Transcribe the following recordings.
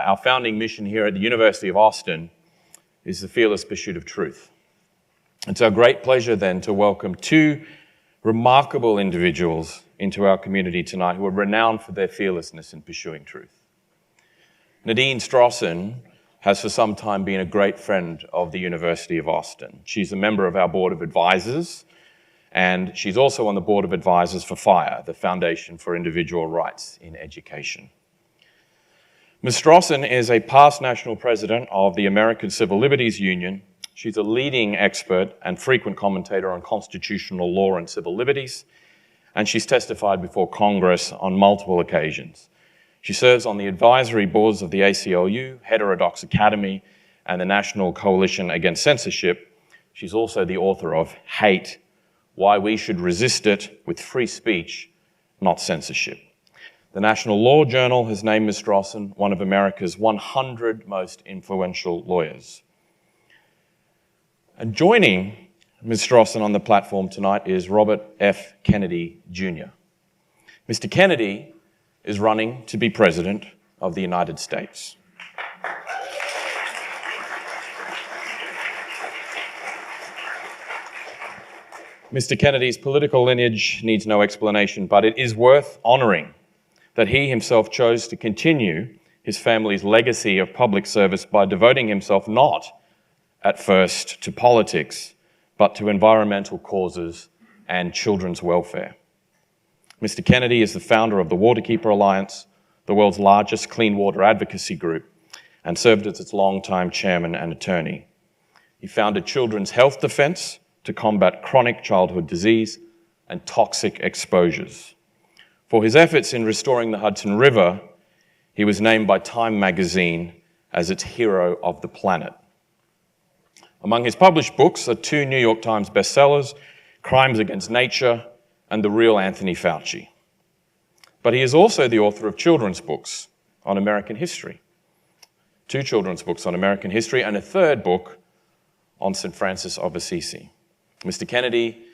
Our founding mission here at the University of Austin is the fearless pursuit of truth. It's our great pleasure then to welcome two remarkable individuals into our community tonight who are renowned for their fearlessness in pursuing truth. Nadine Strossen has for some time been a great friend of the University of Austin. She's a member of our Board of Advisors, and she's also on the Board of Advisors for FIRE, the Foundation for Individual Rights in Education. Ms. Strossen is a past national president of the American Civil Liberties Union. She's a leading expert and frequent commentator on constitutional law and civil liberties, and she's testified before Congress on multiple occasions. She serves on the advisory boards of the ACLU, Heterodox Academy, and the National Coalition Against Censorship. She's also the author of Hate, Why We Should Resist It with Free Speech, Not Censorship. The National Law Journal has named Ms. Strossen one of America's 100 most influential lawyers. And joining Ms. Strossen on the platform tonight is Robert F. Kennedy, Jr. Mr. Kennedy is running to be President of the United States. Mr. Kennedy's political lineage needs no explanation, but it is worth honoring that he himself chose to continue his family's legacy of public service by devoting himself not at first to politics, but to environmental causes and children's welfare. Mr. Kennedy is the founder of the Waterkeeper Alliance, the world's largest clean water advocacy group, and served as its longtime chairman and attorney. He founded Children's Health Defense to combat chronic childhood disease and toxic exposures. For his efforts in restoring the Hudson River, he was named by Time magazine as its hero of the planet. Among his published books are two New York Times bestsellers, Crimes Against Nature and The Real Anthony Fauci. But he is also the author of children's books on American history, two children's books on American history, and a third book on St. Francis of Assisi. Mr. Kennedy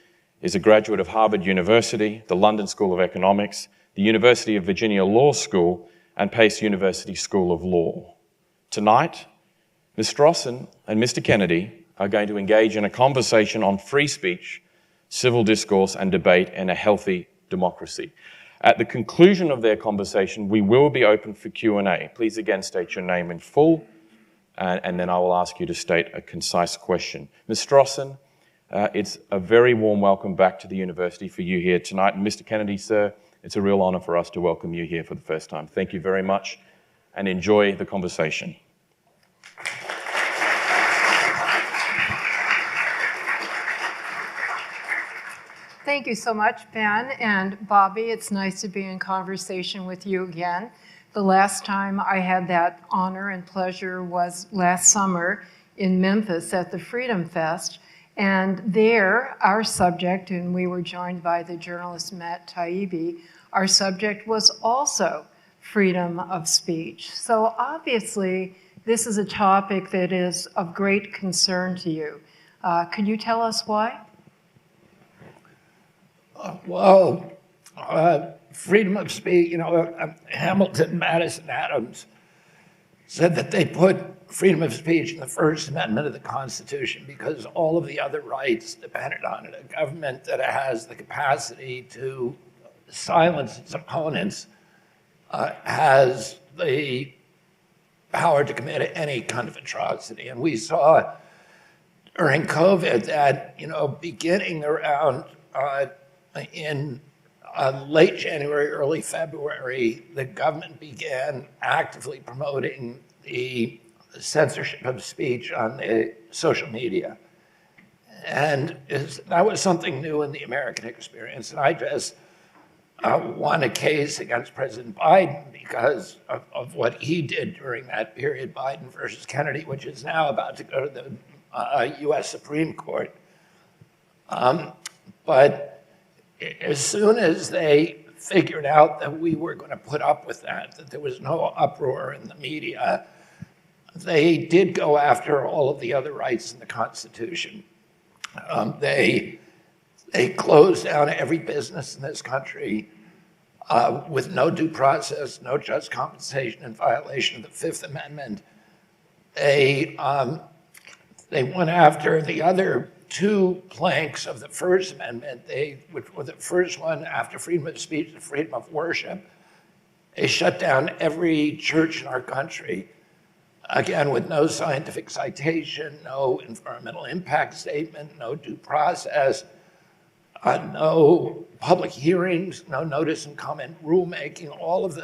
is a graduate of Harvard University, the London School of Economics, the University of Virginia Law School, and Pace University School of Law. Tonight, Ms. Strossen and Mr. Kennedy are going to engage in a conversation on free speech, civil discourse, and debate in a healthy democracy. At the conclusion of their conversation, we will be open for Q&A. Please again state your name in full, and then I will ask you to state a concise question. Ms. Strossen, it's a very warm welcome back to the university for you here tonight. And Mr. Kennedy, sir, it's a real honor for us to welcome you here for the first time. Thank you very much, and enjoy the conversation. Thank you so much, Ben and Bobby. It's nice to be in conversation with you again. The last time I had that honor and pleasure was last summer in Memphis at the Freedom Fest. And there, our subject, and we were joined by the journalist Matt Taibbi, our subject was also freedom of speech. So obviously, this is a topic that is of great concern to you. Could you tell us why? Freedom of speech, Hamilton, Madison, Adams said that they put freedom of speech in the First Amendment of the Constitution because all of the other rights depended on it. A government that has the capacity to silence its opponents has the power to commit any kind of atrocity. And we saw during COVID that, beginning around in late January, early February, the government began actively promoting the censorship of speech on the social media. And that was something new in the American experience. And I just won a case against President Biden because of what he did during that period, Biden versus Kennedy, which is now about to go to the US Supreme Court. But as soon as they figured out that we were going to put up with that there was no uproar in the media, they did go after all of the other rights in the Constitution. They closed down every business in this country. with no due process, no just compensation in violation of the Fifth Amendment. They went after the other two planks of the First Amendment, which were the first one after freedom of speech and freedom of worship. They shut down every church in our country, again, with no scientific citation, no environmental impact statement, no due process, no public hearings, no notice and comment rulemaking, all of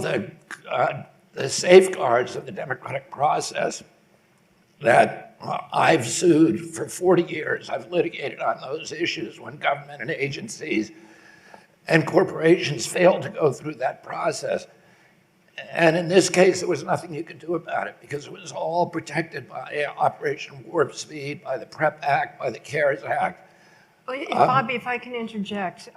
the safeguards of the democratic process that I've sued for 40 years. I've litigated on those issues when government and agencies and corporations failed to go through that process. And in this case, there was nothing you could do about it because it was all protected by Operation Warp Speed, by the PrEP Act, by the CARES Act. Bobby, if I can interject,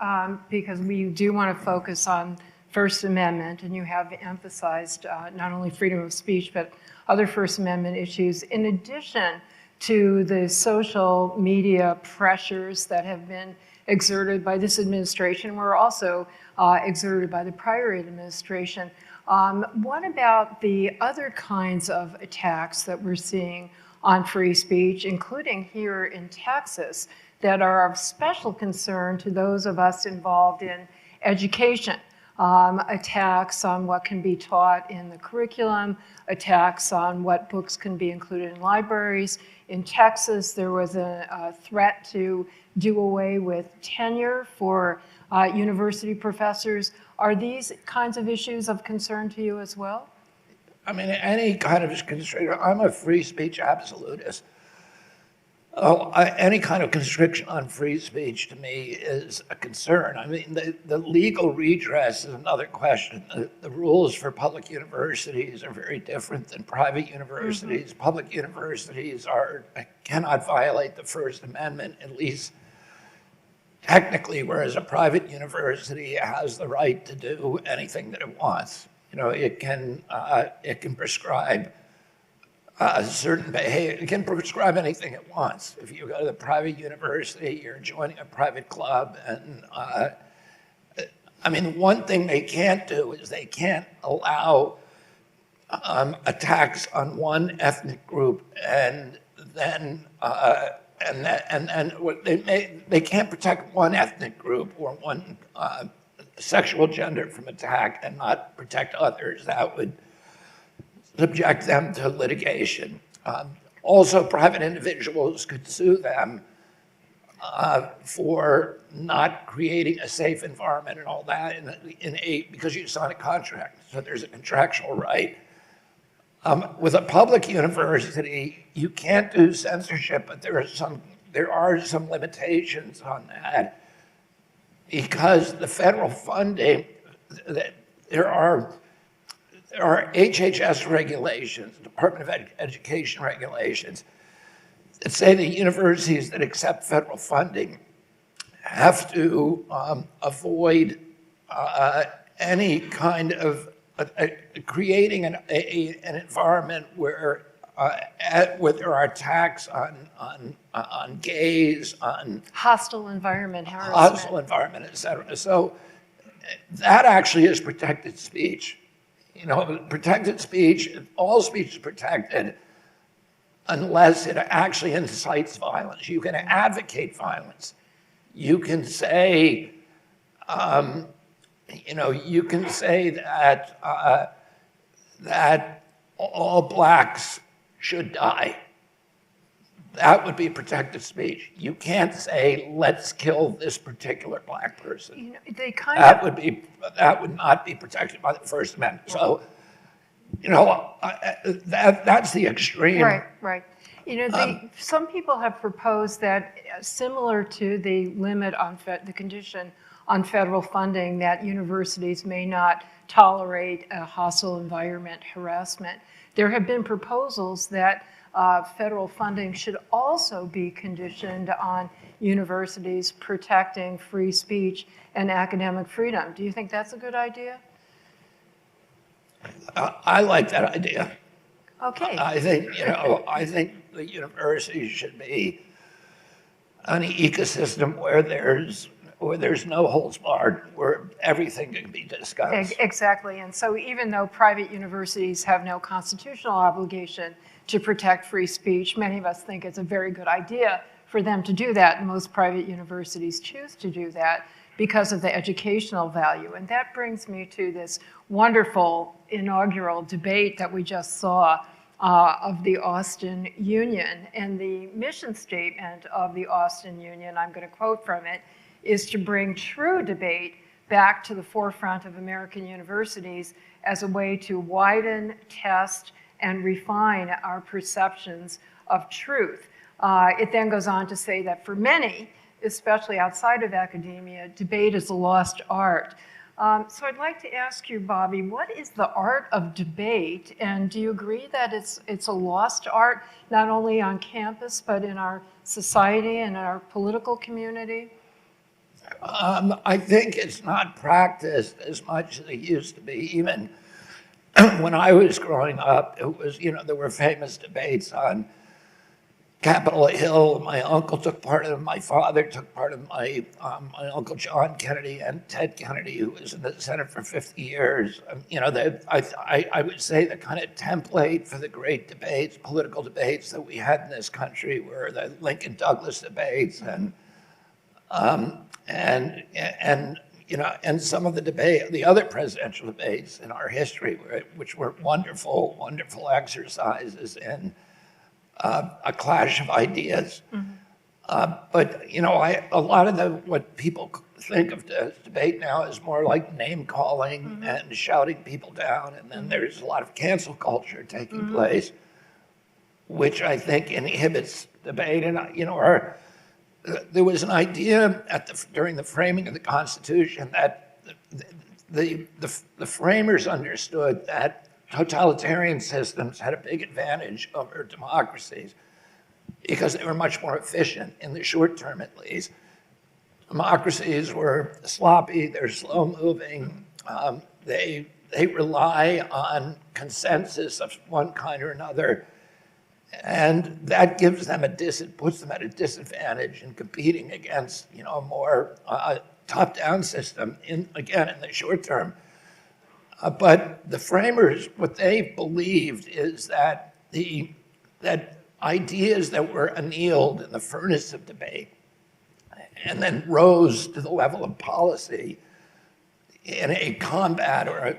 because we do want to focus on First Amendment, and you have emphasized not only freedom of speech, but other First Amendment issues, in addition to the social media pressures that have been exerted by this administration, were also exerted by the prior administration. What about the other kinds of attacks that we're seeing on free speech, including here in Texas, that are of special concern to those of us involved in education? Attacks on what can be taught in the curriculum, attacks on what books can be included in libraries. In Texas, there was a threat to do away with tenure for university professors. Are these kinds of issues of concern to you as well? I mean, any kind of constraint. I'm a free speech absolutist. Any kind of constriction on free speech to me is a concern. I mean, the legal redress is another question. The rules for public universities are very different than private universities. Mm-hmm. Public universities cannot violate the First Amendment, at least technically, whereas a private university has the right to do anything that it wants. You know, it can prescribe certain behavior. It can prescribe anything it wants. If you go to the private university, you're joining a private club, and I mean, one thing they can't do is they can't allow attacks on one ethnic group, and then they can't protect one ethnic group or one sexual gender from attack and not protect others. That would subject them to litigation. Also, private individuals could sue them for not creating a safe environment and all that because you sign a contract. So there's a contractual right. With a public university, you can't do censorship, but there are some limitations on that because the federal funding, there are HHS regulations, Department of Education regulations, that say the universities that accept federal funding have to avoid any kind of creating an environment where there are attacks on gays, on hostile environment, harassment, et cetera. So that actually is protected speech. You know, protected speech, all speech is protected unless it actually incites violence. You can advocate violence. You can say, you can say that all blacks should die. That would be protected speech. You can't say, let's kill this particular black person. You know, that would not be protected by the First Amendment. So, you know, that's the extreme. Right. You know, some people have proposed that similar to the limit on the condition on federal funding, that universities may not tolerate a hostile environment harassment. There have been proposals that federal funding should also be conditioned on universities protecting free speech and academic freedom. Do you think that's a good idea? I like that idea. Okay. I think the university should be an ecosystem where there's where there's no holds barred, where everything can be discussed. Exactly. And so even though private universities have no constitutional obligation to protect free speech, many of us think it's a very good idea for them to do that. And most private universities choose to do that because of the educational value. And that brings me to this wonderful inaugural debate that we just saw of the Austin Union. And the mission statement of the Austin Union, I'm going to quote from it, is to bring true debate back to the forefront of American universities as a way to widen, test, and refine our perceptions of truth. It then goes on to say that for many, especially outside of academia, debate is a lost art. So I'd like to ask you, Bobby, what is the art of debate? And do you agree that it's a lost art, not only on campus, but in our society and in our political community? I think it's not practiced as much as it used to be. Even when I was growing up, it was, there were famous debates on Capitol Hill. My uncle took part of them. My father took part of my Uncle John Kennedy and Ted Kennedy, who was in the Senate for 50 years. I would say the kind of template for the great debates, political debates that we had in this country were the Lincoln-Douglas debates and some of the other presidential debates in our history, which were wonderful, wonderful exercises in a clash of ideas. Mm-hmm. But a lot of what people think of as debate now is more like name calling mm-hmm. and shouting people down, and then there's a lot of cancel culture taking mm-hmm. place, which I think inhibits debate. And there was an idea during the framing of the Constitution that the framers understood that totalitarian systems had a big advantage over democracies because they were much more efficient in the short term, at least. Democracies were sloppy, they're slow moving, they rely on consensus of one kind or another, and that gives them puts them at a disadvantage in competing against a more top-down system in the short term. But the framers, what they believed is that that ideas that were annealed in the furnace of debate and then rose to the level of policy in a combat or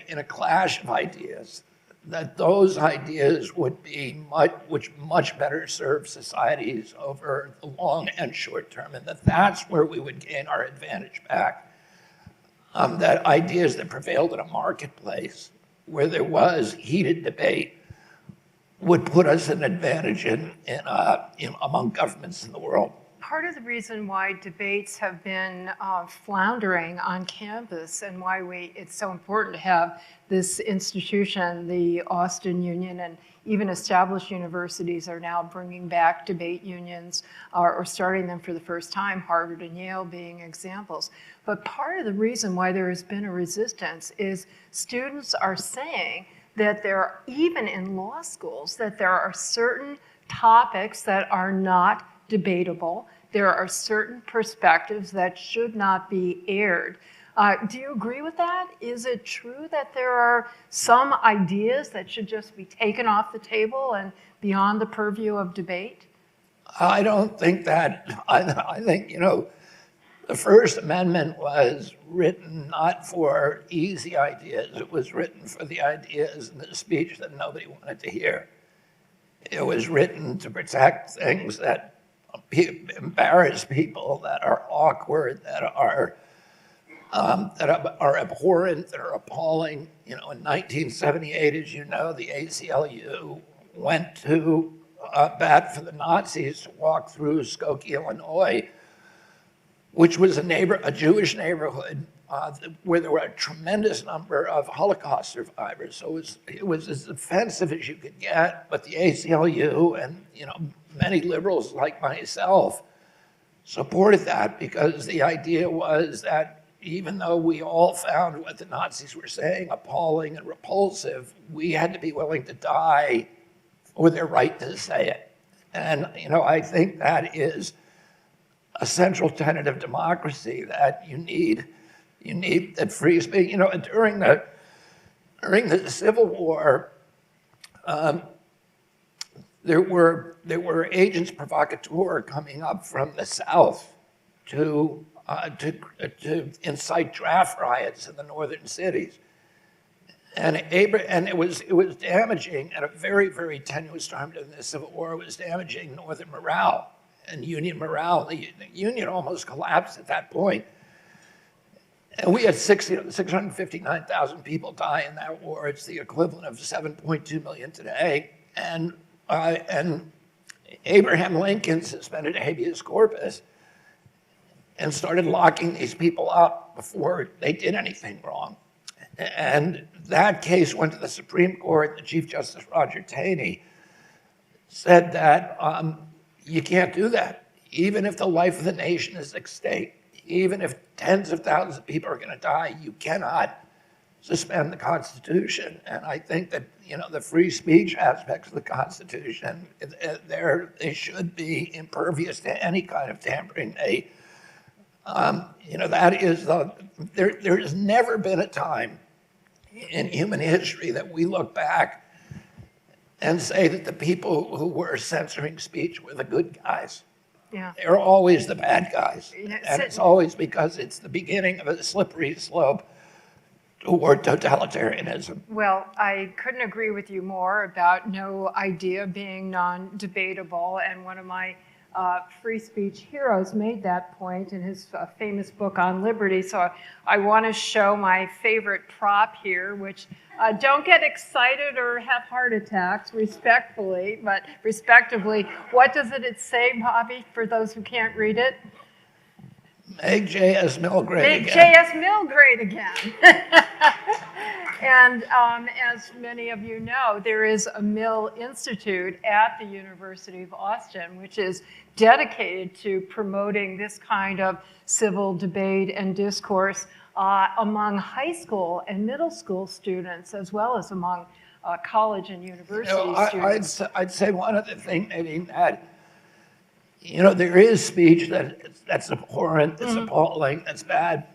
in a clash of ideas, that those ideas would be much better serve societies over the long and short term, and that's where we would gain our advantage back. That ideas that prevailed in a marketplace where there was heated debate would put us at an advantage among governments in the world. Part of the reason why debates have been floundering on campus and why it's so important to have this institution, the Austin Union, and even established universities are now bringing back debate unions or starting them for the first time, Harvard and Yale being examples. But part of the reason why there has been a resistance is students are saying that even in law schools, that there are certain topics that are not debatable. There are certain perspectives that should not be aired. Do you agree with that? Is it true that there are some ideas that should just be taken off the table and beyond the purview of debate? I don't think that. I think, the First Amendment was written not for easy ideas. It was written for the ideas in the speech that nobody wanted to hear. It was written to protect things that embarrass people, that are awkward, that are abhorrent, that are appalling. In 1978, as you know, the ACLU went to bat for the Nazis to walk through Skokie, Illinois, which was a Jewish neighborhood where there were a tremendous number of Holocaust survivors. So it was as offensive as you could get, but the ACLU and many liberals like myself supported that because the idea was that even though we all found what the Nazis were saying appalling and repulsive, we had to be willing to die for their right to say it. And I think that is a central tenet of democracy, that you need that free speech. You know, during the Civil War, there were agents provocateur coming up from the South to incite draft riots in the northern cities. And it was damaging at a very, very tenuous time during the Civil War. It was damaging Northern morale and Union morale. The Union almost collapsed at that point. And we had 659,000 people die in that war. It's the equivalent of 7.2 million today. And Abraham Lincoln suspended habeas corpus and started locking these people up before they did anything wrong. And that case went to the Supreme Court. The Chief Justice Roger Taney said that you can't do that. Even if the life of the nation is at stake, even if tens of thousands of people are going to die, you cannot suspend the Constitution. And I think that, you know, the free speech aspects of the Constitution, they should be impervious to any kind of tampering. You know, that is there has never been a time in human history that we look back and say that the people who were censoring speech were the good guys. Yeah. They're always the bad guys. You know, and it's always because it's the beginning of a slippery slope toward totalitarianism. Well, I couldn't agree with you more about no idea being non-debatable, and one of my free speech heroes made that point in his famous book on liberty. So I want to show my favorite prop here, which don't get excited or have heart attacks, respectively. What does it say, Bobby, for those who can't read it? Make J.S. Mill great again. Make J.S. Mill great again. And as many of you know, there is a Mill Institute at the University of Austin, which is dedicated to promoting this kind of civil debate and discourse among high school and middle school students, as well as among college and university students. I'd say one other thing, Nadine, that, you know, there is speech that's abhorrent, that's appalling, that's bad.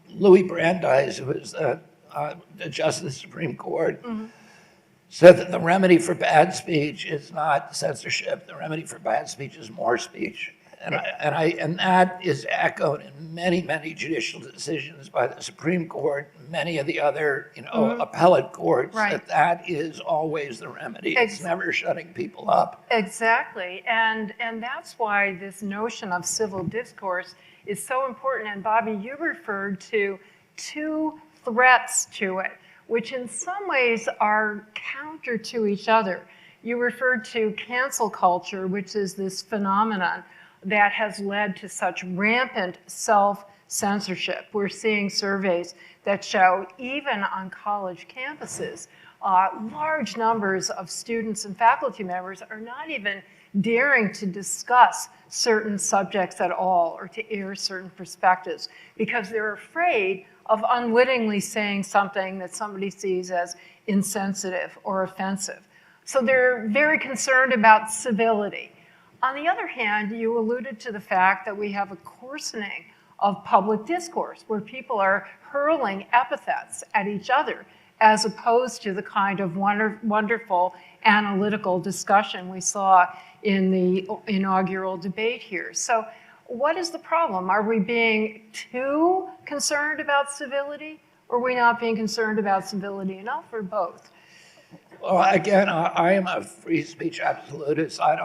Louis Brandeis, who was the Justice of the Supreme Court, said that the remedy for bad speech is not censorship. The remedy for bad speech is more speech. And that is echoed in many, many judicial decisions by the Supreme Court, many of the other, you know, appellate courts, right. that is always the remedy. It's never shutting people up. Exactly. And that's why this notion of civil discourse is so important. And Bobby, you referred to two threats to it, which in some ways are counter to each other. You referred to cancel culture, which is this phenomenon that has led to such rampant self-censorship. We're seeing surveys that show, even on college campuses, large numbers of students and faculty members are not even daring to discuss certain subjects at all or to air certain perspectives because they're afraid of unwittingly saying something that somebody sees as insensitive or offensive. So they're very concerned about civility. On the other hand, you alluded to the fact that we have a coarsening of public discourse where people are hurling epithets at each other as opposed to the kind of wonderful analytical discussion we saw in the inaugural debate here. So what is the problem? Are we being too concerned about civility, or are we not being concerned about civility enough, or both? Well, again, I am a free speech absolutist. I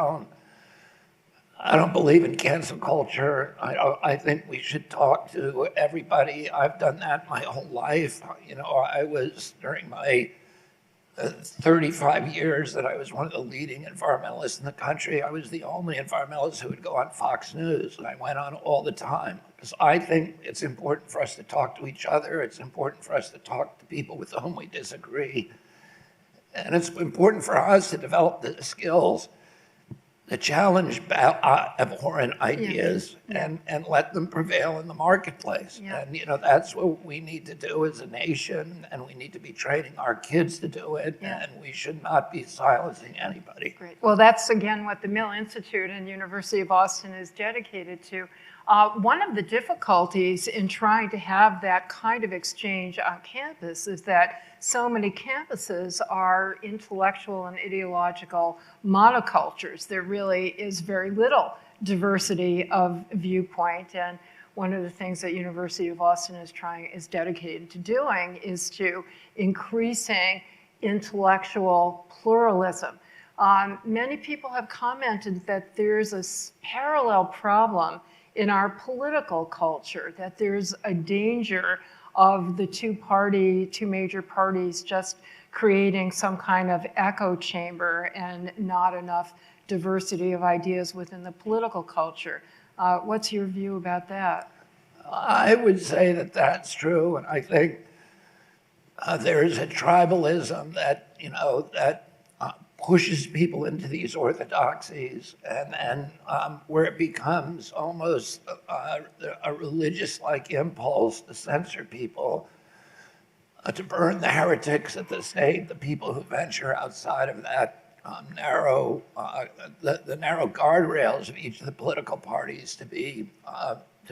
don't believe in cancel culture. I think we should talk to everybody. I've done that my whole life. You know, I was, during my 35 years that I was one of the leading environmentalists in the country, I was the only environmentalist who would go on Fox News, and I went on all the time. Because I think it's important for us to talk to each other. It's important for us to talk to people with whom we disagree. And it's important for us to develop the skills to challenge abhorrent ideas and let them prevail in the marketplace. Yeah. And, that's what we need to do as a nation, and we need to be training our kids to do it, and we should not be silencing anybody. Great. Well, that's, again, what the Mill Institute and University of Austin is dedicated to. One of the difficulties in trying to have that kind of exchange on campus is that so many campuses are intellectual and ideological monocultures. There really is very little diversity of viewpoint, and one of the things that University of Austin is dedicated to doing is to increasing intellectual pluralism. Many people have commented that there's a parallel problem in our political culture, that there's a danger of the two major parties just creating some kind of echo chamber and not enough diversity of ideas within the political culture. What's your view about that? I would say that that's true, and I think there is a tribalism that, that pushes people into these orthodoxies, and where it becomes almost a religious-like impulse to censor people, to burn the heretics at the stake, the people who venture outside of that narrow guardrails of each of the political parties to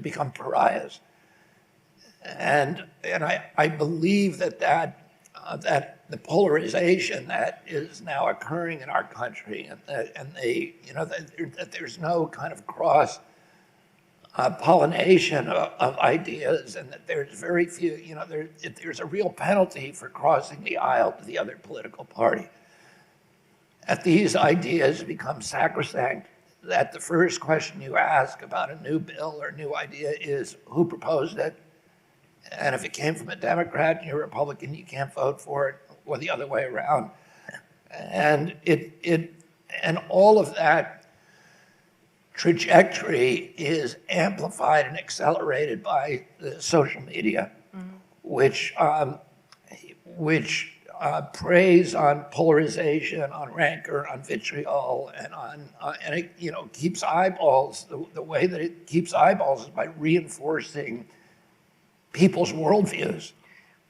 become pariahs. And I believe that the polarization that is now occurring in our country, that there's no kind of cross pollination of ideas, and that there's very few, there's a real penalty for crossing the aisle to the other political party. That these ideas become sacrosanct, that the first question you ask about a new bill or new idea is who proposed it, and if it came from a Democrat and you're a Republican, you can't vote for it, or the other way around. And and all of that trajectory is amplified and accelerated by the social media, which preys on polarization, on rancor, on vitriol, and it keeps eyeballs. The way that it keeps eyeballs is by reinforcing people's worldviews.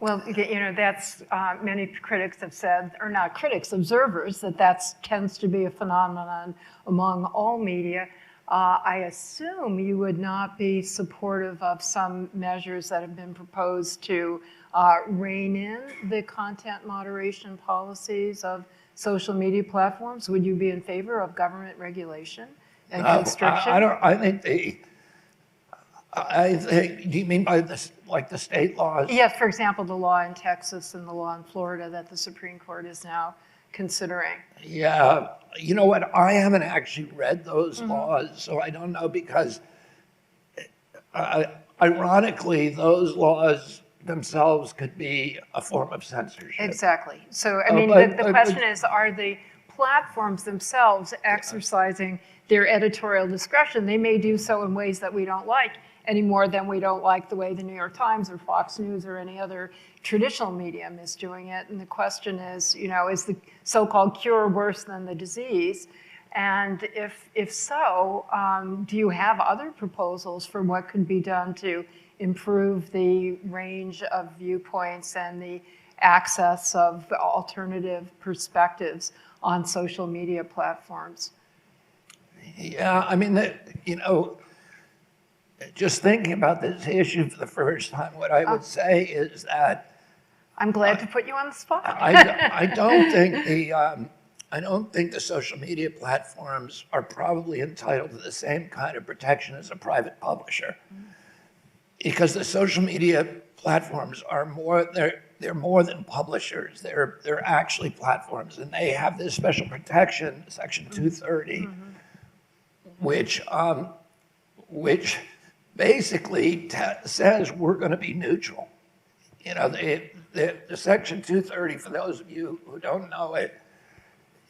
Well, that's many critics have said, or not critics, observers, that tends to be a phenomenon among all media. I assume you would not be supportive of some measures that have been proposed to rein in the content moderation policies of social media platforms. Would you be in favor of government regulation and constriction? I think, do you mean by this, like the state laws? Yes, for example, the law in Texas and the law in Florida that the Supreme Court is now considering. Yeah, you know what, I haven't actually read those laws, so I don't know, because ironically, those laws themselves could be a form of censorship. Exactly. So, I mean, the question is, are the platforms themselves exercising their editorial discretion? They may do so in ways that we don't like any more than we don't like the way the New York Times or Fox News or any other traditional medium is doing it. And the question is, is the so-called cure worse than the disease? And if so, do you have other proposals for what could be done to improve the range of viewpoints and the access of alternative perspectives on social media platforms? Yeah, I mean, just thinking about this issue for the first time, what I would say is that I'm glad to put you on the spot. I don't think the social media platforms are probably entitled to the same kind of protection as a private publisher, because the social media platforms are they're more than publishers. They're actually platforms, and they have this special protection, Section 230, which basically says we're going to be neutral. The Section 230, for those of you who don't know it,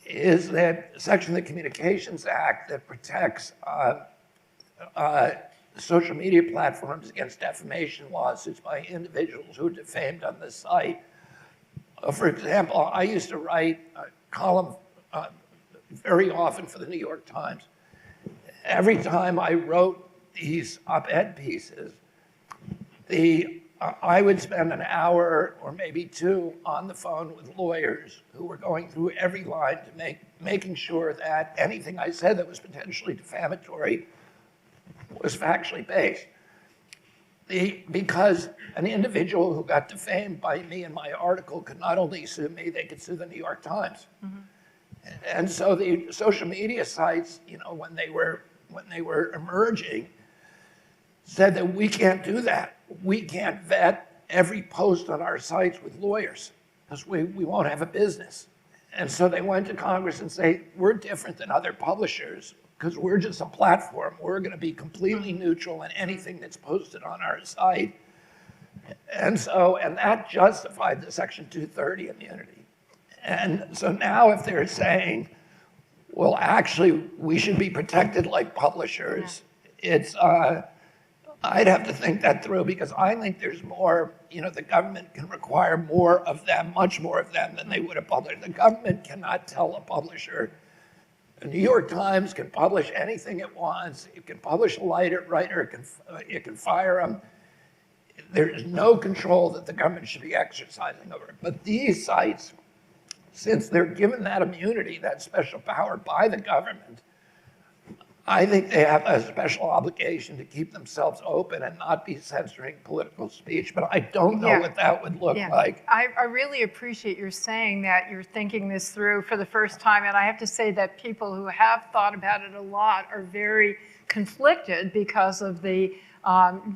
is that section of the Communications Act that protects social media platforms against defamation lawsuits by individuals who are defamed on the site. For example, I used to write a column very often for the New York Times. Every time I wrote these op-ed pieces, I would spend an hour or maybe two on the phone with lawyers who were going through every line to making sure that anything I said that was potentially defamatory was factually based. Because an individual who got defamed by me in my article could not only sue me, they could sue the New York Times. Mm-hmm. And so the social media sites, when they were emerging, said that we can't do that. We can't vet every post on our sites with lawyers because we won't have a business. And so they went to Congress and say, we're different than other publishers because we're just a platform. We're going to be completely neutral in anything that's posted on our site. And that justified the Section 230 immunity. And so now if they're saying, well, actually, we should be protected like publishers, I'd have to think that through because I think there's more, the government can require more of them, much more of them than they would a publisher. The government cannot tell a publisher. The New York Times can publish anything it wants. It can publish a writer, it can fire them. There's no control that the government should be exercising over it. But these sites, since they're given that immunity, that special power by the government, I think they have a special obligation to keep themselves open and not be censoring political speech, but I don't know what that would look like. I really appreciate your saying that you're thinking this through for the first time, and I have to say that people who have thought about it a lot are very conflicted because of the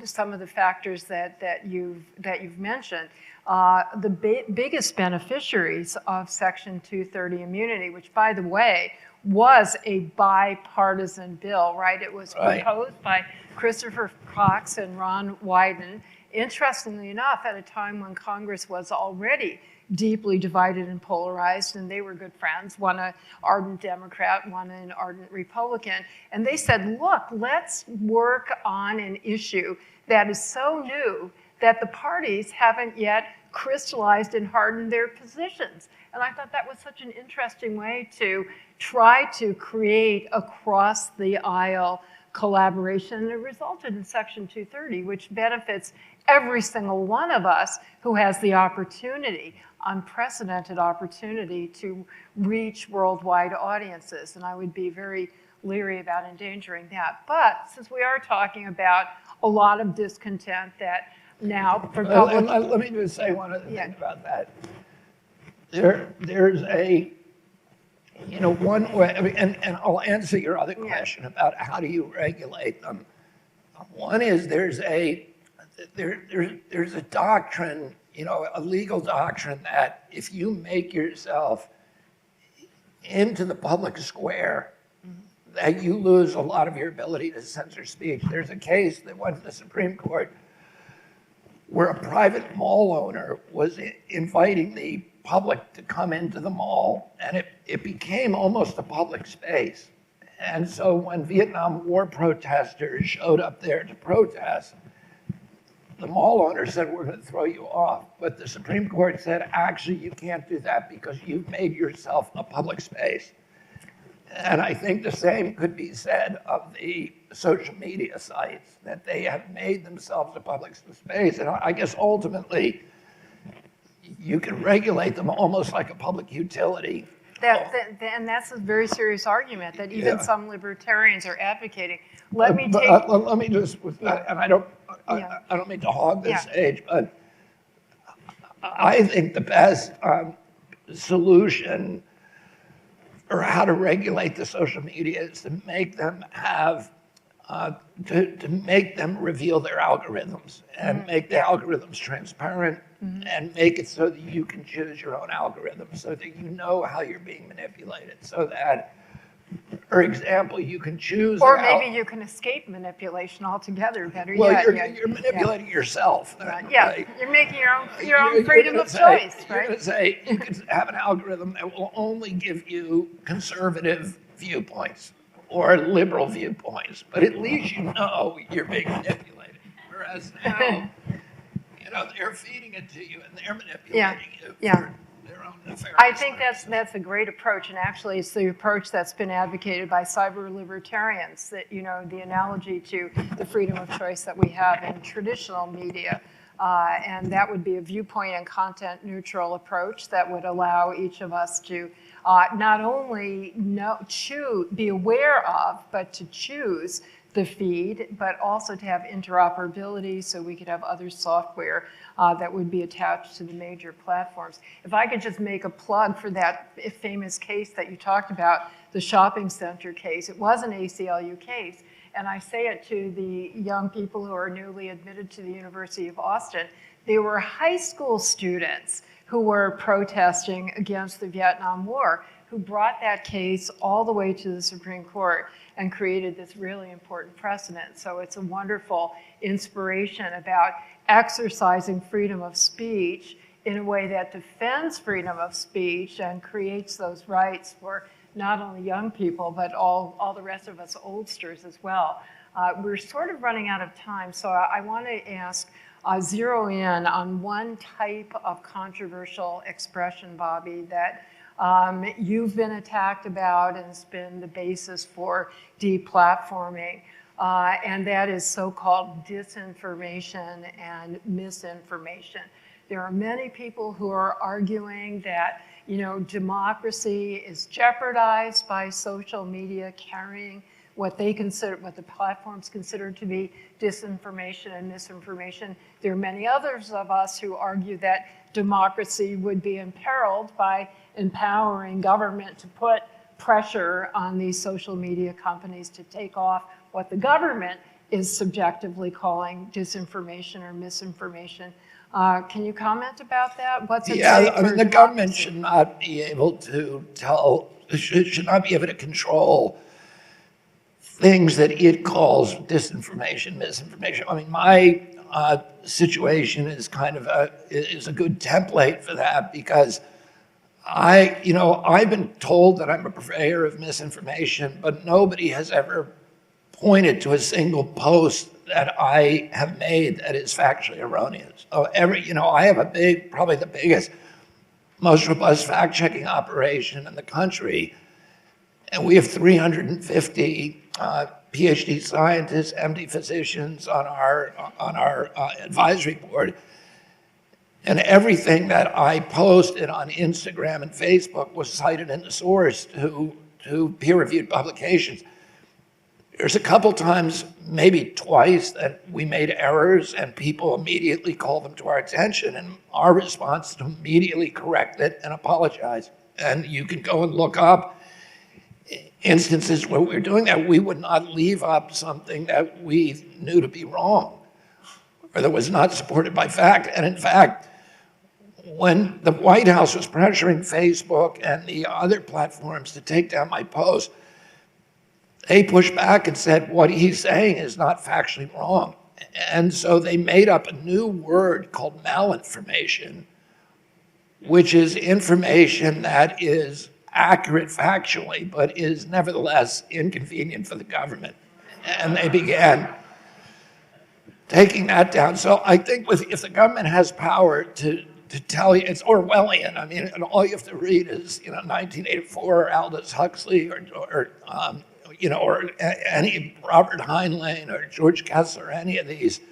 some of the factors that you've mentioned. The biggest beneficiaries of Section 230 immunity, which, by the way, was a bipartisan bill, right? It was proposed by Christopher Cox and Ron Wyden. Interestingly enough, at a time when Congress was already deeply divided and polarized, and they were good friends, one an ardent Democrat, one an ardent Republican, and they said, look, let's work on an issue that is so new that the parties haven't yet crystallized and hardened their positions. And I thought that was such an interesting way to try to create across the aisle collaboration, and it resulted in Section 230, which benefits every single one of us who has the opportunity, unprecedented opportunity, to reach worldwide audiences. And I would be very leery about endangering that. But since we are talking about a lot of discontent that now for public... Let me just say one other thing about that. There's a, one way, and I'll answer your other question about how do you regulate them. One is there's a doctrine, a legal doctrine that if you make yourself into the public square, that you lose a lot of your ability to censor speech. There's a case that went to the Supreme Court where a private mall owner was inviting the public to come into the mall, and it became almost a public space. And so when Vietnam War protesters showed up there to protest, the mall owner said, we're going to throw you off. But the Supreme Court said, actually, you can't do that because you've made yourself a public space. And I think the same could be said of the social media sites, that they have made themselves a public space. And I guess ultimately, you can regulate them almost like a public utility. And that's a very serious argument that even some libertarians are advocating. Let me just, and I don't mean to hog this stage, but I think the best solution or how to regulate the social media is to make them have, to make them reveal their algorithms and make the algorithms transparent and make it so that you can choose your own algorithm so that you know how you're being manipulated. So that, for example, you can choose. Or maybe you can escape manipulation altogether, better yet. You're manipulating yourself. Right? You're making your own freedom of choice, right? You're going to say, you can have an algorithm that will only give you conservative viewpoints or liberal viewpoints, but at least you know you're being manipulated. Whereas now, they're feeding it to you and they're manipulating you for their own I think that's a great approach, and actually it's the approach that's been advocated by cyber libertarians, that, you know, the analogy to the freedom of choice that we have in traditional media. And that would be a viewpoint and content neutral approach that would allow each of us to not only be aware of, but to choose the feed, but also to have interoperability so we could have other software that would be attached to the major platforms. If I could just make a plug for that famous case that you talked about, the shopping center case. It was an ACLU case, and I say it to the young people who are newly admitted to the University of Austin. They were high school students who were protesting against the Vietnam War, who brought that case all the way to the Supreme Court and created this really important precedent. So it's a wonderful inspiration about exercising freedom of speech in a way that defends freedom of speech and creates those rights for not only young people, but all the rest of us oldsters as well. We're sort of running out of time, so I want to ask, zero in on one type of controversial expression, Bobby, that you've been attacked about and it's been the basis for deplatforming, and that is so-called disinformation and misinformation. There are many people who are arguing that, you know, democracy is jeopardized by social media carrying what they consider, what the platforms consider to be disinformation and misinformation. There are many others of us who argue that democracy would be imperiled by empowering government to put pressure on these social media companies to take off what the government is subjectively calling disinformation or misinformation. Can you comment about that? What's at stake? I mean, the government should not be able to should not be able to control things that it calls disinformation, misinformation. I mean, my situation is kind of is a good template for that, because I've been told that I'm a purveyor of misinformation, but nobody has ever pointed to a single post that I have made that is factually erroneous. So I have probably the biggest, most robust fact-checking operation in the country, and we have 350 PhD scientists, MD physicians on our advisory board, and everything that I posted on Instagram and Facebook was cited in the source to peer-reviewed publications. There's a couple times, maybe twice, that we made errors and people immediately called them to our attention, and our response is to immediately correct it and apologize. And you can go and look up instances where we're doing that. We would not leave up something that we knew to be wrong or that was not supported by fact. And in fact, when the White House was pressuring Facebook and the other platforms to take down my post, they pushed back and said, what he's saying is not factually wrong. And so they made up a new word called malinformation, which is information that is accurate factually, but is nevertheless inconvenient for the government. And they began taking that down. So I think if the government has power to tell you, it's Orwellian. I mean, and all you have to read is 1984 or Aldous Huxley or any Robert Heinlein or George Kessler, any of these,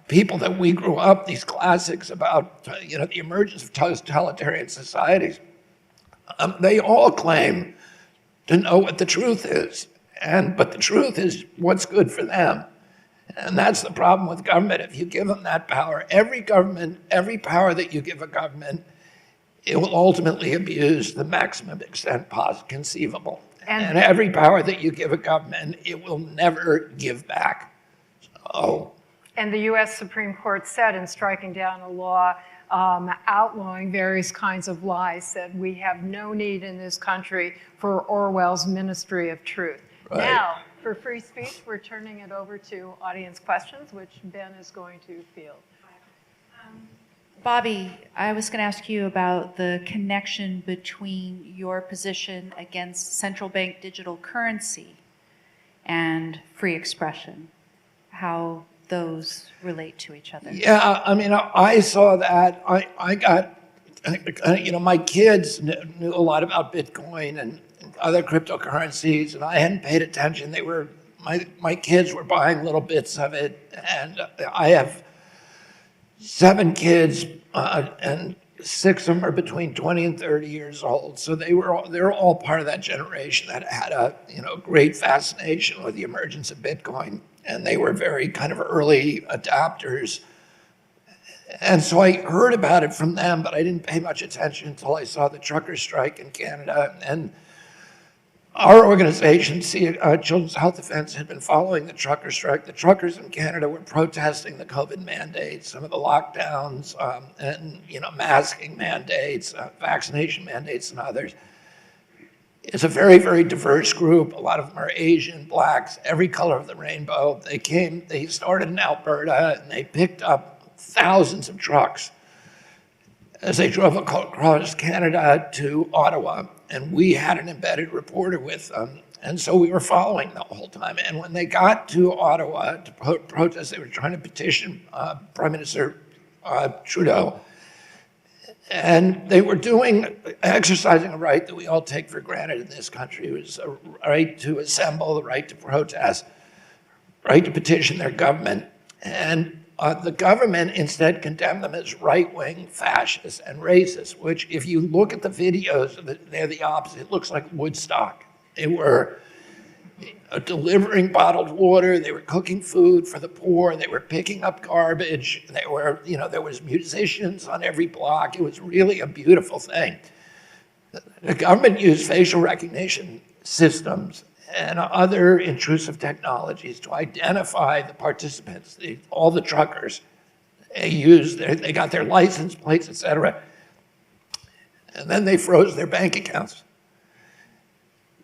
people that we grew up, these classics about, the emergence of totalitarian societies. They all claim to know what the truth is, but the truth is what's good for them. And that's the problem with government. If you give them that power, every power that you give a government, it will ultimately abuse the maximum extent conceivable. And every power that you give a government, it will never give back. And the U.S. Supreme Court said in striking down a law outlawing various kinds of lies, said we have no need in this country for Orwell's Ministry of Truth. Right. Now, for free speech, we're turning it over to audience questions, which Ben is going to field. Bobby, I was going to ask you about the connection between your position against central bank digital currency and free expression, how those relate to each other. Yeah, I mean, I saw that. I got my kids knew a lot about Bitcoin and other cryptocurrencies, and I hadn't paid attention. My kids were buying little bits of it, and I have 7 kids, and 6 of them are between 20 and 30 years old. So they're all part of that generation that had a great fascination with the emergence of Bitcoin, and they were very kind of early adopters. And so I heard about it from them, but I didn't pay much attention until I saw the trucker strike in Canada. And our organization, Children's Health Defense, had been following the trucker strike. The truckers in Canada were protesting the COVID mandates, some of the lockdowns, and masking mandates, vaccination mandates, and others. It's a very, very diverse group. A lot of them are Asian, blacks, every color of the rainbow. They started in Alberta, and they picked up thousands of trucks as they drove across Canada to Ottawa, and we had an embedded reporter with them, and so we were following the whole time. And when they got to Ottawa to protest, they were trying to petition Prime Minister Trudeau, and they were exercising a right that we all take for granted in this country. It was a right to assemble, the right to protest, right to petition their government, and the government instead condemned them as right-wing fascists and racist, which if you look at the videos, they're the opposite. It looks like Woodstock. They were delivering bottled water. They were cooking food for the poor. They were picking up garbage. There was musicians on every block. It was really a beautiful thing. The government used facial recognition systems and other intrusive technologies to identify the participants, all the truckers. They got their license plates, etc. And then they froze their bank accounts.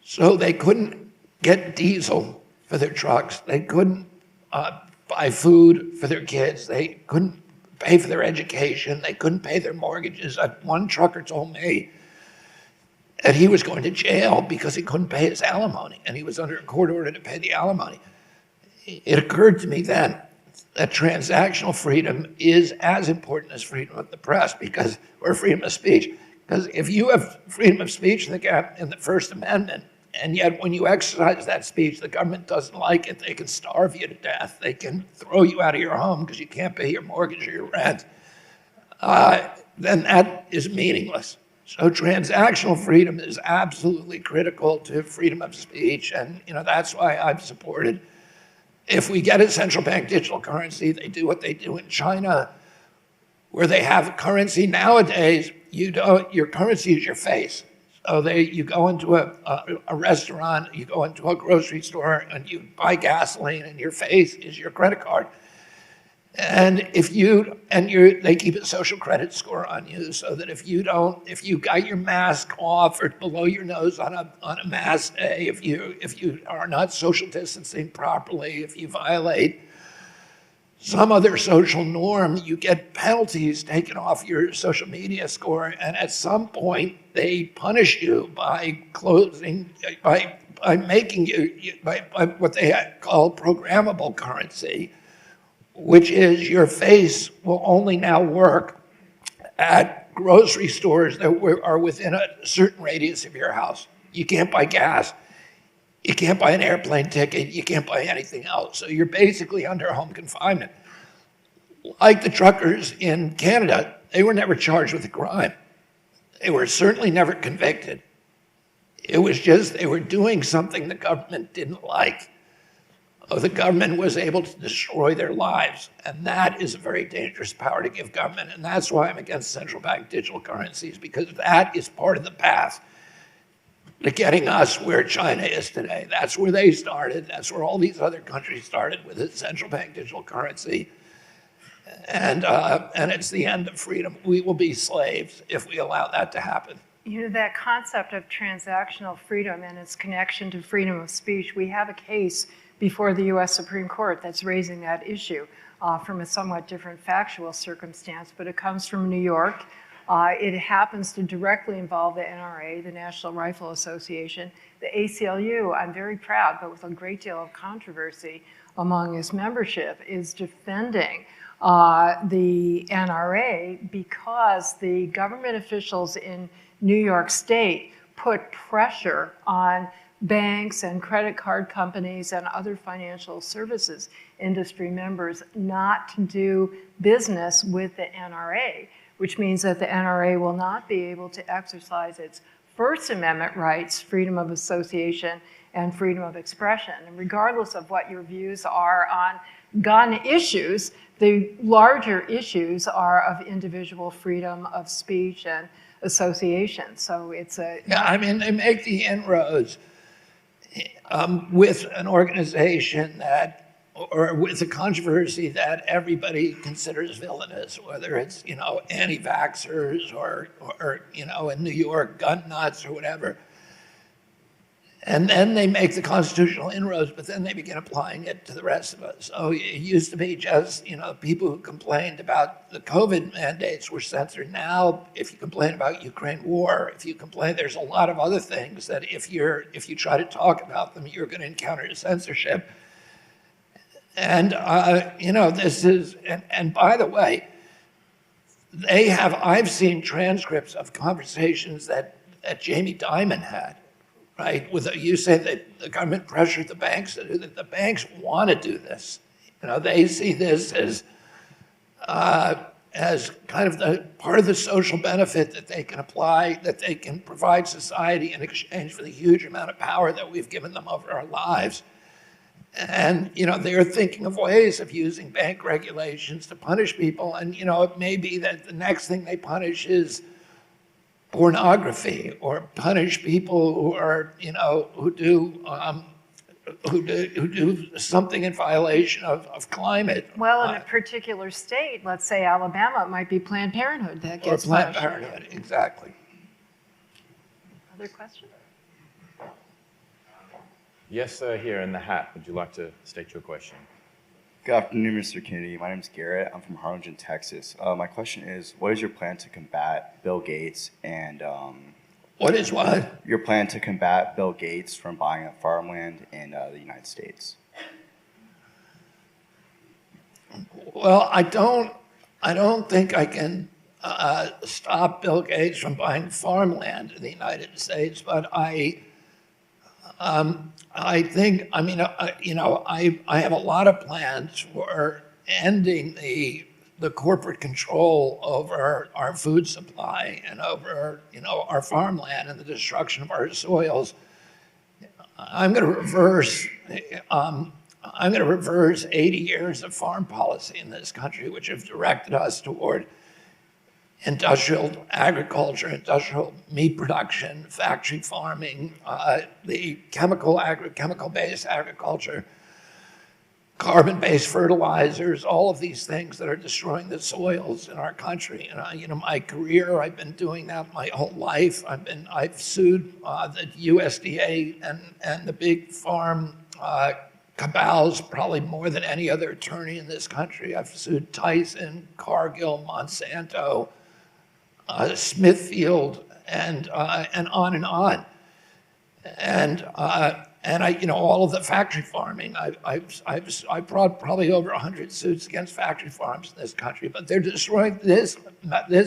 So they couldn't get diesel for their trucks. They couldn't buy food for their kids. They couldn't pay for their education. They couldn't pay their mortgages. One trucker told me that he was going to jail because he couldn't pay his alimony, and he was under a court order to pay the alimony. It occurred to me then that transactional freedom is as important as freedom of the press, or freedom of speech. Because if you have freedom of speech in the First Amendment, and yet when you exercise that speech, the government doesn't like it, they can starve you to death, they can throw you out of your home because you can't pay your mortgage or your rent, then that is meaningless. So transactional freedom is absolutely critical to freedom of speech, and that's why I've supported. If we get a central bank digital currency, they do what they do in China, where they have a currency nowadays. Your currency is your face. So you go into a restaurant, you go into a grocery store, and you buy gasoline, and your face is your credit card. And they keep a social credit score on you, so that if you got your mask off or below your nose on a mask day, if you are not social distancing properly, if you violate some other social norm, you get penalties taken off your social media score, and at some point they punish you by making you what they call programmable currency, which is your face will only now work at grocery stores that are within a certain radius of your house. You can't buy gas. You can't buy an airplane ticket. You can't buy anything else. So you're basically under home confinement. Like the truckers in Canada, they were never charged with a crime. They were certainly never convicted. It was just they were doing something the government didn't like. The government was able to destroy their lives, and that is a very dangerous power to give government, and that's why I'm against central bank digital currencies, because that is part of the path to getting us where China is today. That's where they started. That's where all these other countries started, with a central bank digital currency, and it's the end of freedom. We will be slaves if we allow that to happen. That concept of transactional freedom and its connection to freedom of speech, we have a case before the U.S. Supreme Court that's raising that issue from a somewhat different factual circumstance, but it comes from New York. It happens to directly involve the NRA, the National Rifle Association. The ACLU, I'm very proud, but with a great deal of controversy among its membership, is defending the NRA because the government officials in New York State put pressure on banks and credit card companies and other financial services industry members not to do business with the NRA, which means that the NRA will not be able to exercise its First Amendment rights, freedom of association and freedom of expression. And regardless of what your views are on gun issues, the larger issues are of individual freedom of speech and association. So it's a... Yeah, I mean, they make the inroads with an organization that, or with a controversy that everybody considers villainous, whether it's, you know, anti-vaxxers or, you know, in New York, gun nuts or whatever. And then they make the constitutional inroads, but then they begin applying it to the rest of us. So it used to be just, you know, people who complained about the COVID mandates were censored. Now, if you complain about Ukraine war, if you complain, there's a lot of other things that if you try to talk about them, you're going to encounter censorship. And, you know, this is, and by the way, I've seen transcripts of conversations that Jamie Dimon had. Right, you say that the government pressured the banks to do that. The banks want to do this. You know, they see this as kind of the part of the social benefit that they can apply, that they can provide society in exchange for the huge amount of power that we've given them over our lives. And, you know, they're thinking of ways of using bank regulations to punish people. And, you know, it may be that the next thing they punish is pornography, or punish people who are, you know, who do something in violation of climate. Well, in a particular state, let's say Alabama, it might be Planned Parenthood that gets or Planned punished. Parenthood, exactly. Other questions? Yes, sir, here in the hat. Would you like to state your question? Good afternoon, Mr. Kennedy. My name is Garrett. I'm from Harlingen, Texas. My question is, what is your plan to combat Bill Gates and... What is what? Your plan to combat Bill Gates from buying up farmland in the United States? Well, I don't think I can stop Bill Gates from buying farmland in the United States, but I think, I mean, you know, I have a lot of plans for ending the corporate control over our food supply and over, you know, our farmland and the destruction of our soils. I'm going to reverse 80 years of farm policy in this country, which have directed us toward industrial agriculture, industrial meat production, factory farming, the chemical-based agriculture, carbon-based fertilizers, all of these things that are destroying the soils in our country. And you know, my career, I've been doing that my whole life. I've sued the USDA and the big farm cabals probably more than any other attorney in this country. I've sued Tyson, Cargill, Monsanto, Smithfield, and on and on. And I, you know, all of the factory farming. I've brought probably over 100 suits against factory farms in this country. But they're destroying this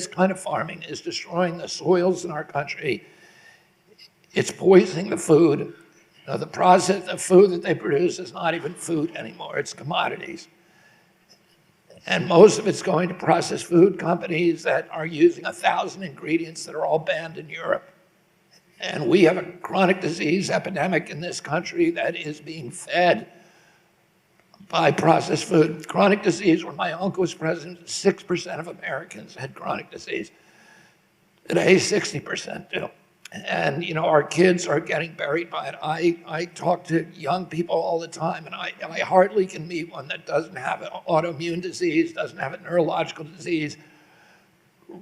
kind of farming is destroying the soils in our country. It's poisoning the food. You know, the food that they produce is not even food anymore. It's commodities. And most of it's going to processed food companies that are using 1,000 ingredients that are all banned in Europe. And we have a chronic disease epidemic in this country that is being fed by processed food. Chronic disease, when my uncle was president, 6% of Americans had chronic disease. Today, 60% do. And, you know, our kids are getting buried by it. I talk to young people all the time, and I hardly can meet one that doesn't have an autoimmune disease, doesn't have a neurological disease,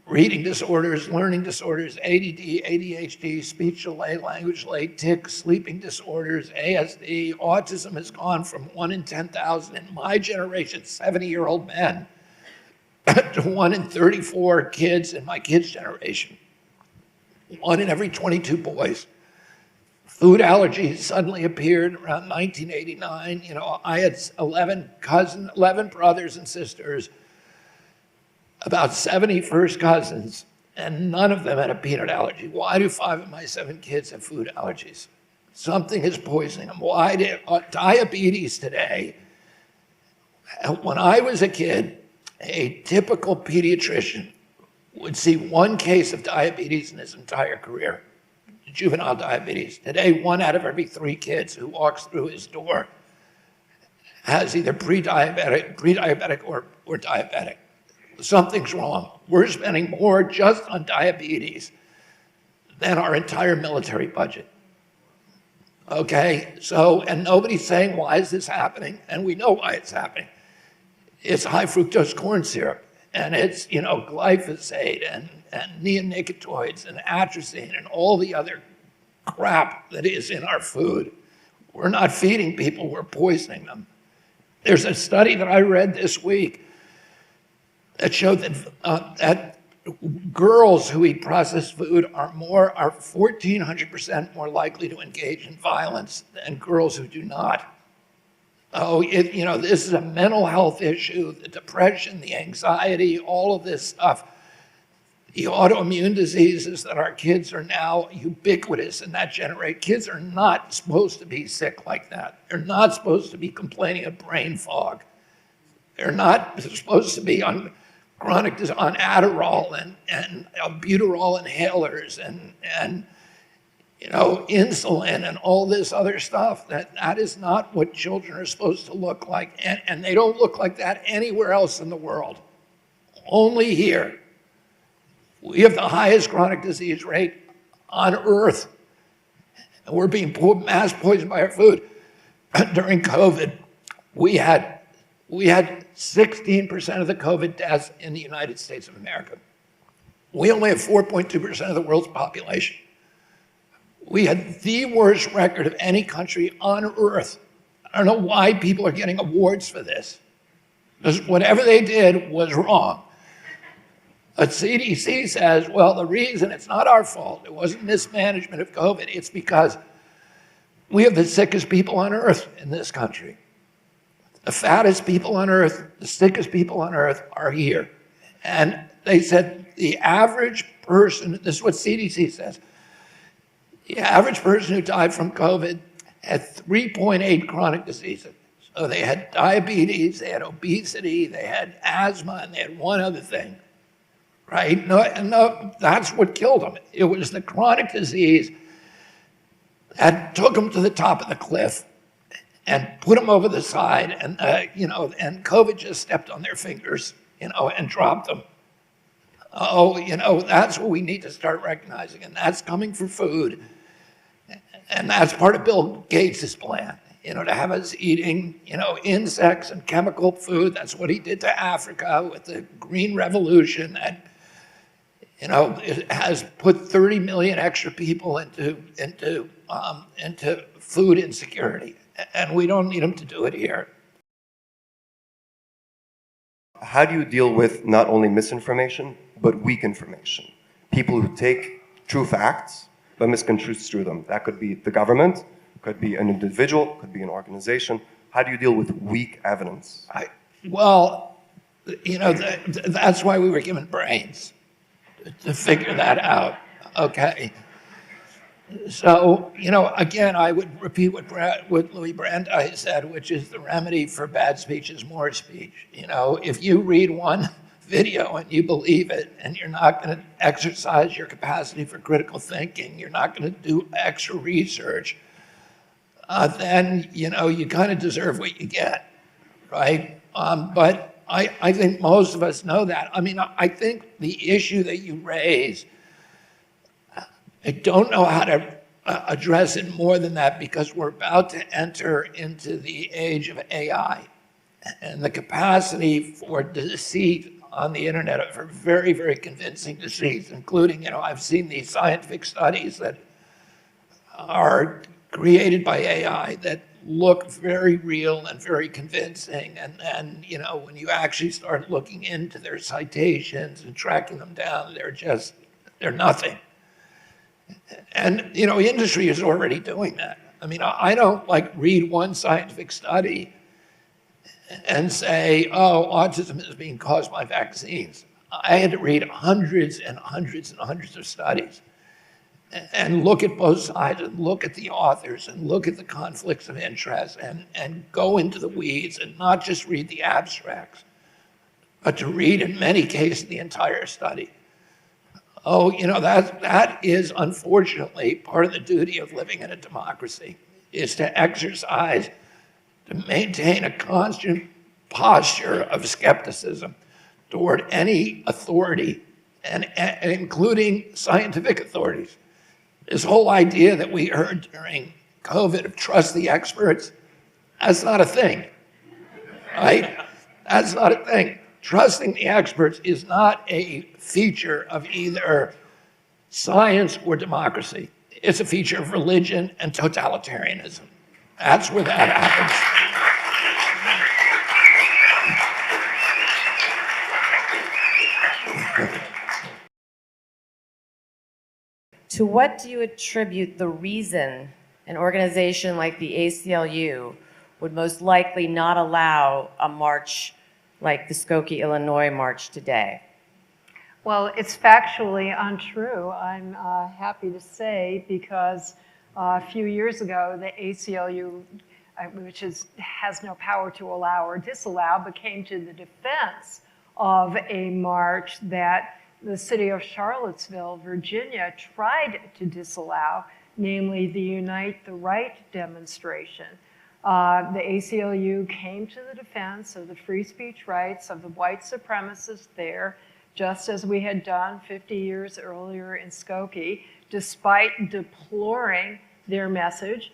reading disorders, learning disorders, ADD, ADHD, speech delay, language delay, tics, sleeping disorders, ASD. Autism has gone from 1 in 10,000 in my generation, 70-year-old men, to 1 in 34 kids in my kids' generation. 1 in every 22 boys. Food allergies suddenly appeared around 1989. You know, I had 11 brothers and sisters about 70 first cousins, and none of them had a peanut allergy. Why do 5 of my 7 kids have food allergies? Something is poisoning them. Why did diabetes today? When I was a kid, a typical pediatrician would see 1 case of diabetes in his entire career, juvenile diabetes. Today, 1 out of every 3 kids who walks through his door has either pre-diabetic or diabetic. Something's wrong. We're spending more just on diabetes than our entire military budget. Okay, so, and nobody's saying, why is this happening? And we know why it's happening. It's high fructose corn syrup, and it's, glyphosate and neonicotinoids and atrazine and all the other crap that is in our food. We're not feeding people, we're poisoning them. There's a study that I read this week that showed that girls who eat processed food are 1,400% more likely to engage in violence than girls who do not. Oh, this is a mental health issue, the depression, the anxiety, all of this stuff. The autoimmune diseases that our kids are now ubiquitous in that generation. Kids are not supposed to be sick like that. They're not supposed to be complaining of brain fog. They're not supposed to be on Adderall and albuterol inhalers and insulin and all this other stuff. That is not what children are supposed to look like. And they don't look like that anywhere else in the world. Only here. We have the highest chronic disease rate on Earth. And we're being mass poisoned by our food. During COVID, we had 16% of the COVID deaths in the United States of America. We only have 4.2% of the world's population. We had the worst record of any country on Earth. I don't know why people are getting awards for this, because whatever they did was wrong. But CDC says, well, the reason it's not our fault, it wasn't mismanagement of COVID, it's because we have the sickest people on Earth in this country. The fattest people on Earth, the sickest people on Earth are here. And they said the average person, this is what CDC says, the average person who died from COVID had 3.8 chronic diseases. So they had diabetes, they had obesity, they had asthma, and they had one other thing, right? No, that's what killed them. It was the chronic disease that took them to the top of the cliff and put them over the side, and and COVID just stepped on their fingers, and dropped them. That's what we need to start recognizing, and that's coming for food, and that's part of Bill Gates' plan. To have us eating, insects and chemical food. That's what he did to Africa with the Green Revolution. That, it has put 30 million extra people into food insecurity. And we don't need them to do it here. How do you deal with not only misinformation, but weak information? People who take true facts, but misconstrue them. That could be the government, could be an individual, could be an organization. How do you deal with weak evidence? That's why we were given brains, to figure that out, okay? So, again, I would repeat what Louis Brandeis said, which is the remedy for bad speech is more speech. If you read one video and you believe it, and you're not going to exercise your capacity for critical thinking, you're not going to do extra research, then, you kind of deserve what you get, right? But I think most of us know that. I think the issue that you raise, I don't know how to address it more than that, because we're about to enter into the age of AI, and the capacity for deceit on the internet, for very, very convincing deceits, including, I've seen these scientific studies that are created by AI that look very real and very convincing, and when you actually start looking into their citations and tracking them down, they're nothing. And, industry is already doing that. I don't read one scientific study and say, oh, autism is being caused by vaccines. I had to read hundreds and hundreds and hundreds of studies and look at both sides and look at the authors and look at the conflicts of interest and go into the weeds and not just read the abstracts, but to read, in many cases, the entire study. Oh, you know, that is unfortunately part of the duty of living in a democracy, is to exercise, to maintain a constant posture of skepticism toward any authority, and including scientific authorities. This whole idea that we heard during COVID of trust the experts, that's not a thing, right? That's not a thing. Trusting the experts is not a feature of either science or democracy. It's a feature of religion and totalitarianism. That's where that happens. To what do you attribute the reason an organization like the ACLU would most likely not allow a march like the Skokie, Illinois march today? Well, it's factually untrue, I'm happy to say, because a few years ago, the ACLU, which has no power to allow or disallow, but came to the defense of a march that the city of Charlottesville, Virginia, tried to disallow, namely the Unite the Right demonstration. The ACLU came to the defense of the free speech rights of the white supremacists there, just as we had done 50 years earlier in Skokie, despite deploring their message.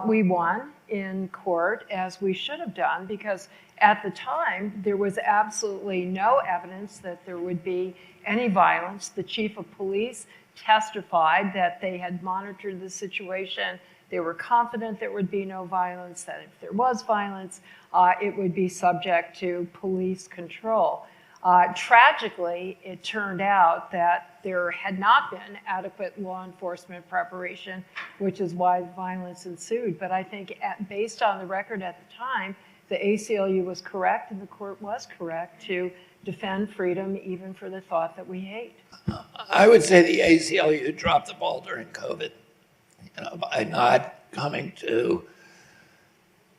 We won in court, as we should have done, because at the time, there was absolutely no evidence that there would be any violence. The chief of police testified that they had monitored the situation. They were confident there would be no violence, that if there was violence, it would be subject to police control. Tragically, it turned out that there had not been adequate law enforcement preparation, which is why the violence ensued. But I think based on the record at the time, the ACLU was correct and the court was correct to defend freedom even for the thought that we hate. I would say the ACLU dropped the ball during COVID, by not coming to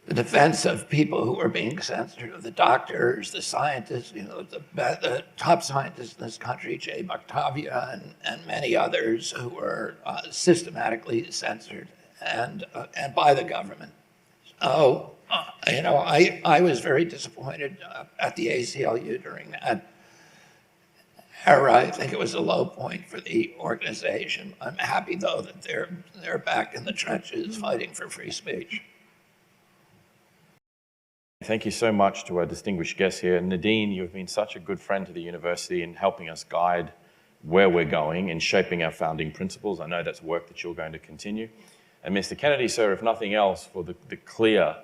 the defense of people who were being censored, the doctors, the scientists, the top scientists in this country, Jay Bhattacharya and many others who were systematically censored and by the government. So, I was very disappointed at the ACLU during that era. I think it was a low point for the organization. I'm happy, though, that they're back in the trenches fighting for free speech. Thank you so much to our distinguished guests here. Nadine, you've been such a good friend to the university in helping us guide where we're going in shaping our founding principles. I know that's work that you're going to continue. And Mr. Kennedy, sir, if nothing else, for the clear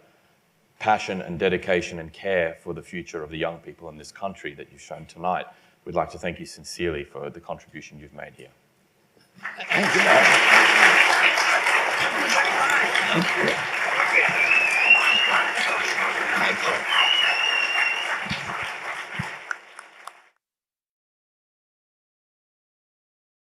passion and dedication and care for the future of the young people in this country that you've shown tonight, we'd like to thank you sincerely for the contribution you've made here. Thank you. Thank you.